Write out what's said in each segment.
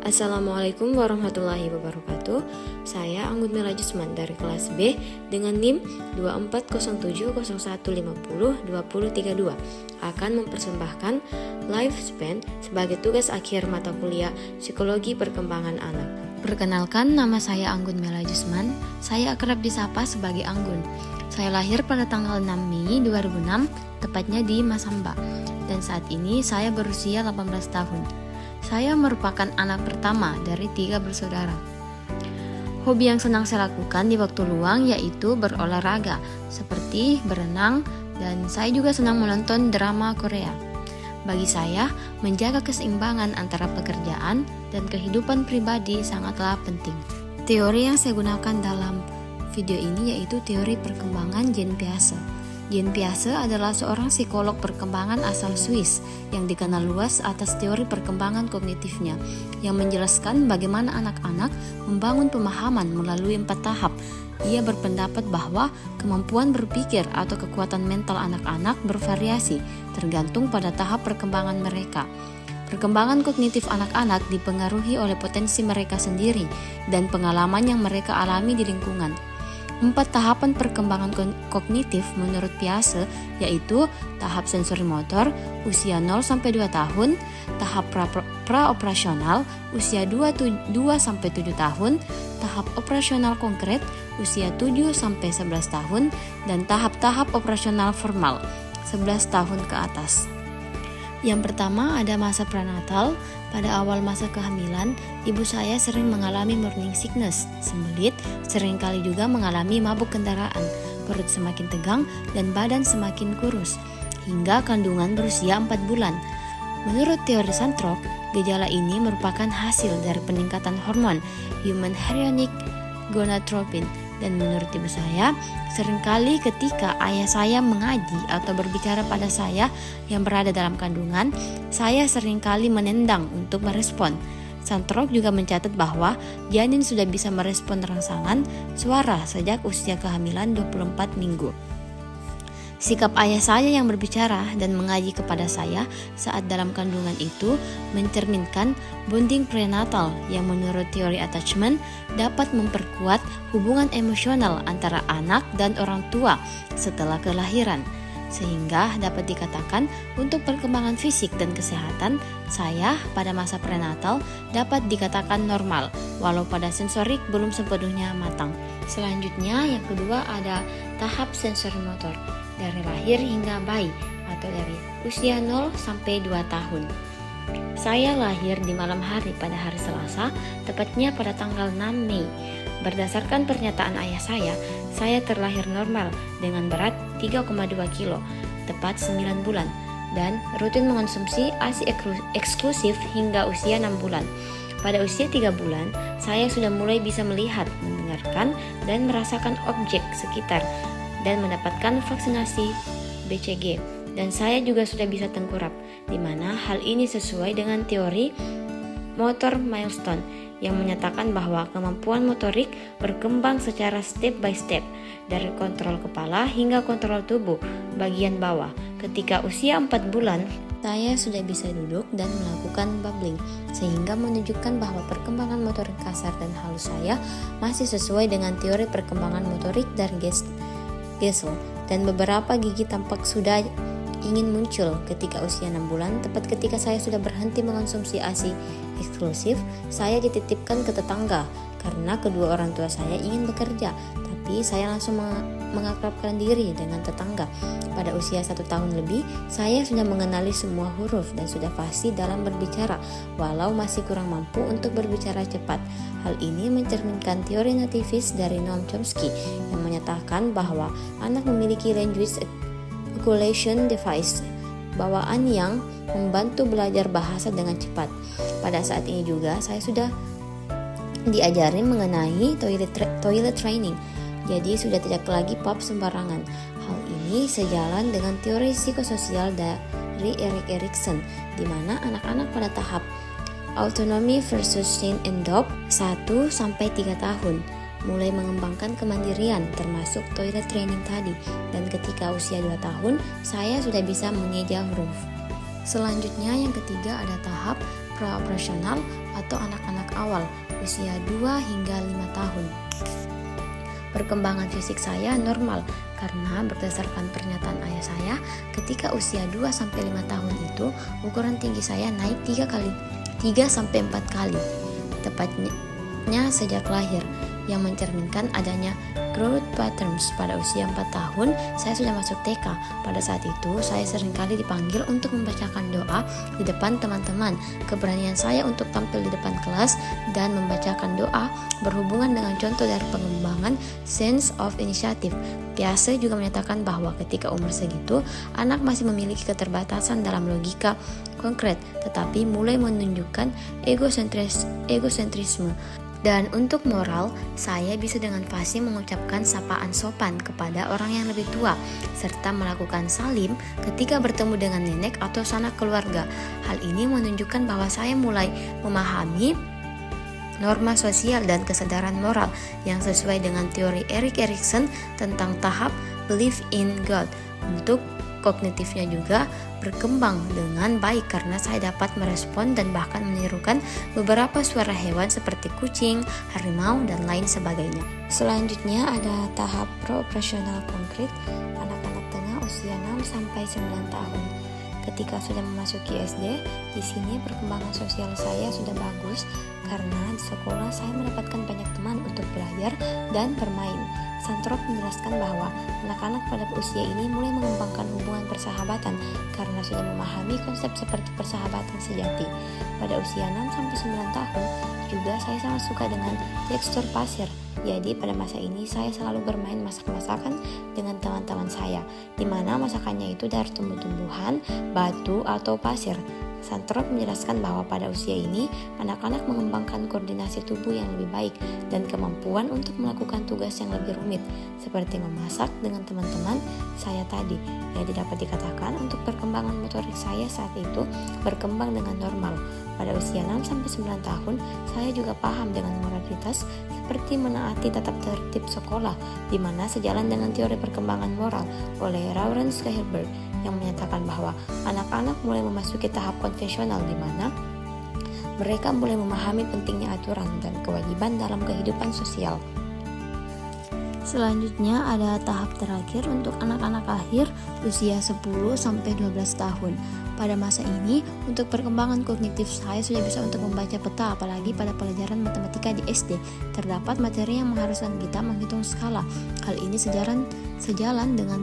Assalamualaikum warahmatullahi wabarakatuh. Saya Anggun Mela Jusman dari kelas B dengan NIM 240701502032 akan mempersembahkan Lifespan sebagai tugas akhir mata kuliah Psikologi Perkembangan Anak. Perkenalkan, nama saya Anggun Mela Jusman. Saya akrab disapa sebagai Anggun. Saya lahir pada tanggal 6 Mei 2006, tepatnya di Masamba. Dan saat ini saya berusia 18 tahun. Saya merupakan anak pertama dari 3 bersaudara. Hobi yang senang saya lakukan di waktu luang yaitu berolahraga, seperti berenang, dan saya juga senang menonton drama Korea. Bagi saya, menjaga keseimbangan antara pekerjaan dan kehidupan pribadi sangatlah penting. Teori yang saya gunakan dalam video ini yaitu teori perkembangan Jean Piaget. Jean Piaget adalah seorang psikolog perkembangan asal Swiss yang dikenal luas atas teori perkembangan kognitifnya yang menjelaskan bagaimana anak-anak membangun pemahaman melalui 4 tahap. Ia berpendapat bahwa kemampuan berpikir atau kekuatan mental anak-anak bervariasi tergantung pada tahap perkembangan mereka. Perkembangan kognitif anak-anak dipengaruhi oleh potensi mereka sendiri dan pengalaman yang mereka alami di lingkungan. 4 tahapan perkembangan kognitif menurut Piaget yaitu tahap sensori motor usia 0-2 tahun, tahap praoperasional usia 2-7 tahun, tahap operasional konkret usia 7-11 tahun, dan tahap-tahap operasional formal 11 tahun ke atas. Yang pertama ada masa prenatal. Pada awal masa kehamilan, ibu saya sering mengalami morning sickness, sembelit, seringkali juga mengalami mabuk kendaraan, perut semakin tegang, dan badan semakin kurus, hingga kandungan berusia 4 bulan. Menurut teori Santrok, gejala ini merupakan hasil dari peningkatan hormon human embryonic gonadotropin. Dan menurut ibu saya, seringkali ketika ayah saya mengaji atau berbicara pada saya yang berada dalam kandungan, saya seringkali menendang untuk merespon. Santrok juga mencatat bahwa janin sudah bisa merespon rangsangan suara sejak usia kehamilan 24 minggu. Sikap ayah saya yang berbicara dan mengaji kepada saya saat dalam kandungan itu mencerminkan bonding prenatal yang menurut teori attachment dapat memperkuat hubungan emosional antara anak dan orang tua setelah kelahiran. Sehingga dapat dikatakan untuk perkembangan fisik dan kesehatan saya pada masa prenatal dapat dikatakan normal, walau pada sensorik belum sepenuhnya matang. Selanjutnya yang kedua ada tahap sensori motor. Dari lahir hingga bayi atau dari usia 0-2 tahun. Saya lahir di malam hari pada hari Selasa, tepatnya pada tanggal 6 Mei. Berdasarkan pernyataan ayah saya terlahir normal dengan berat 3,2 kilo, tepat 9 bulan, dan rutin mengonsumsi ASI eksklusif hingga usia 6 bulan. Pada usia 3 bulan, saya sudah mulai bisa melihat, mendengarkan, dan merasakan objek sekitar, dan mendapatkan vaksinasi BCG, dan saya juga sudah bisa tengkurap, di mana hal ini sesuai dengan teori motor milestone yang menyatakan bahwa kemampuan motorik berkembang secara step by step dari kontrol kepala hingga kontrol tubuh bagian bawah. Ketika usia 4 bulan, saya sudah bisa duduk dan melakukan bubbling, sehingga menunjukkan bahwa perkembangan motorik kasar dan halus saya masih sesuai dengan teori perkembangan motorik dari Gesell, dan beberapa gigi tampak sudah ingin muncul ketika usia 6 bulan. Tepat ketika saya sudah berhenti mengonsumsi ASI eksklusif, saya dititipkan ke tetangga karena kedua orang tua saya ingin bekerja, tapi saya langsung mengakrabkan diri dengan tetangga. Pada usia 1 tahun lebih, saya sudah mengenali semua huruf dan sudah fasih dalam berbicara, walau masih kurang mampu untuk berbicara cepat. Hal ini mencerminkan teori nativis dari Noam Chomsky yang menyatakan bahwa anak memiliki language acquisition device, bawaan yang membantu belajar bahasa dengan cepat. Pada saat ini juga saya sudah diajari mengenai toilet training, jadi sudah tidak lagi pop sembarangan. Hal ini sejalan dengan teori psikososial dari Erik Erikson, di mana anak-anak pada tahap autonomy versus chain adopt 1-3 tahun mulai mengembangkan kemandirian termasuk toilet training tadi, dan ketika usia 2 tahun saya sudah bisa mengeja huruf. Selanjutnya yang ketiga ada tahap praoperasional atau anak-anak awal, usia 2 hingga 5 tahun. Perkembangan fisik saya normal karena berdasarkan pernyataan ayah saya, ketika usia 2-5 tahun itu ukuran tinggi saya naik 3-4 kali, tepatnya sejak lahir, yang mencerminkan adanya growth patterns. Pada usia 4 tahun, saya sudah masuk TK. Pada saat itu, saya seringkali dipanggil untuk membacakan doa di depan teman-teman. Keberanian saya untuk tampil di depan kelas dan membacakan doa berhubungan dengan contoh dari pengembangan sense of initiative. Piaget juga menyatakan bahwa ketika umur segitu, anak masih memiliki keterbatasan dalam logika konkret, tetapi mulai menunjukkan egosentrisme. Dan untuk moral, saya bisa dengan fasih mengucapkan sapaan sopan kepada orang yang lebih tua, serta melakukan salim ketika bertemu dengan nenek atau sanak keluarga. Hal ini menunjukkan bahwa saya mulai memahami norma sosial dan kesadaran moral yang sesuai dengan teori Erik Erikson tentang tahap belief in God. Untuk kognitifnya juga berkembang dengan baik karena saya dapat merespon dan bahkan menirukan beberapa suara hewan seperti kucing, harimau, dan lain sebagainya. Selanjutnya ada tahap pro-operasional konkret, anak-anak tengah usia 6-9 tahun. Ketika sudah memasuki SD, di sini perkembangan sosial saya sudah bagus karena di sekolah saya mendapatkan banyak teman untuk belajar dan bermain. Santrop menjelaskan bahwa anak-anak pada usia ini mulai mengembangkan hubungan persahabatan karena sudah memahami konsep seperti persahabatan sejati. Pada usia 6-9 tahun, juga saya sangat suka dengan tekstur pasir. Jadi pada masa ini saya selalu bermain masak-masakan dengan teman-teman saya, di mana masakannya itu dari tumbuh-tumbuhan, batu, atau pasir. Santrop menjelaskan bahwa pada usia ini, anak-anak mengembangkan koordinasi tubuh yang lebih baik dan kemampuan untuk melakukan tugas yang lebih rumit, seperti memasak dengan teman-teman saya tadi. Jadi dapat dikatakan untuk perkembangan motorik saya saat itu berkembang dengan normal. Pada usia 6-9 tahun, saya juga paham dengan moralitas seperti menaati tata tertib sekolah, di mana sejalan dengan teori perkembangan moral oleh Lawrence Kohlberg yang menyatakan bahwa anak-anak mulai memasuki tahap konvensional di mana mereka mulai memahami pentingnya aturan dan kewajiban dalam kehidupan sosial. Selanjutnya ada tahap terakhir untuk anak-anak akhir usia 10-12 tahun. Pada masa ini, untuk perkembangan kognitif saya sudah bisa untuk membaca peta, apalagi pada pelajaran matematika di SD. Terdapat materi yang mengharuskan kita menghitung skala. Hal ini sejalan dengan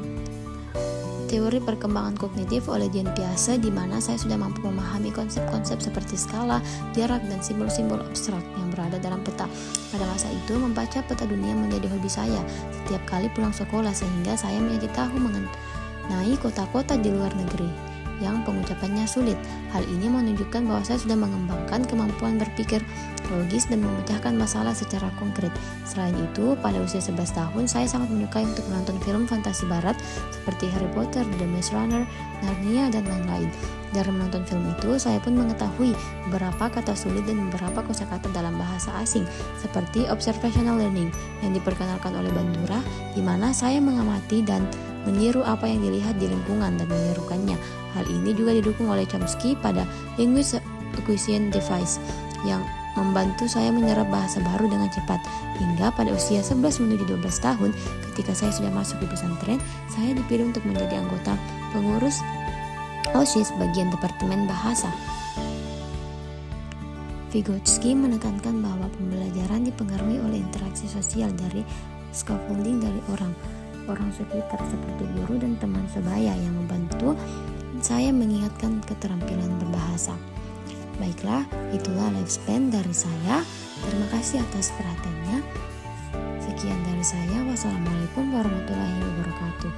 teori perkembangan kognitif oleh Jean Piaget, di mana saya sudah mampu memahami konsep-konsep seperti skala, jarak, dan simbol-simbol abstrak yang berada dalam peta. Pada masa itu, membaca peta dunia menjadi hobi saya setiap kali pulang sekolah, sehingga saya menjadi tahu mengenai kota-kota di luar negeri yang pengucapannya sulit. Hal ini menunjukkan bahwa saya sudah mengembangkan kemampuan berpikir logis dan memecahkan masalah secara konkret. Selain itu, pada usia 11 tahun, saya sangat menyukai untuk menonton film fantasi barat seperti Harry Potter, The Maze Runner, Narnia, dan lain-lain. Dari menonton film itu, saya pun mengetahui beberapa kata sulit dan beberapa kosakata dalam bahasa asing, seperti observational learning yang diperkenalkan oleh Bandura, di mana saya mengamati dan meniru apa yang dilihat di lingkungan dan menirukannya. Hal ini juga didukung oleh Chomsky pada Language Acquisition Device yang membantu saya menyerap bahasa baru dengan cepat. Hingga pada usia 11 menuju 12 tahun, ketika saya sudah masuk di pesantren, saya dipilih untuk menjadi anggota pengurus OSIS bagian Departemen Bahasa. Vygotsky menekankan bahwa pembelajaran dipengaruhi oleh interaksi sosial dari scaffolding dari orang sekitar seperti guru dan teman sebaya yang membantu saya mengingatkan keterampilan berbahasa. Baiklah, itulah lifespan dari saya. Terima kasih atas perhatiannya. Sekian dari saya. Wassalamualaikum warahmatullahi wabarakatuh.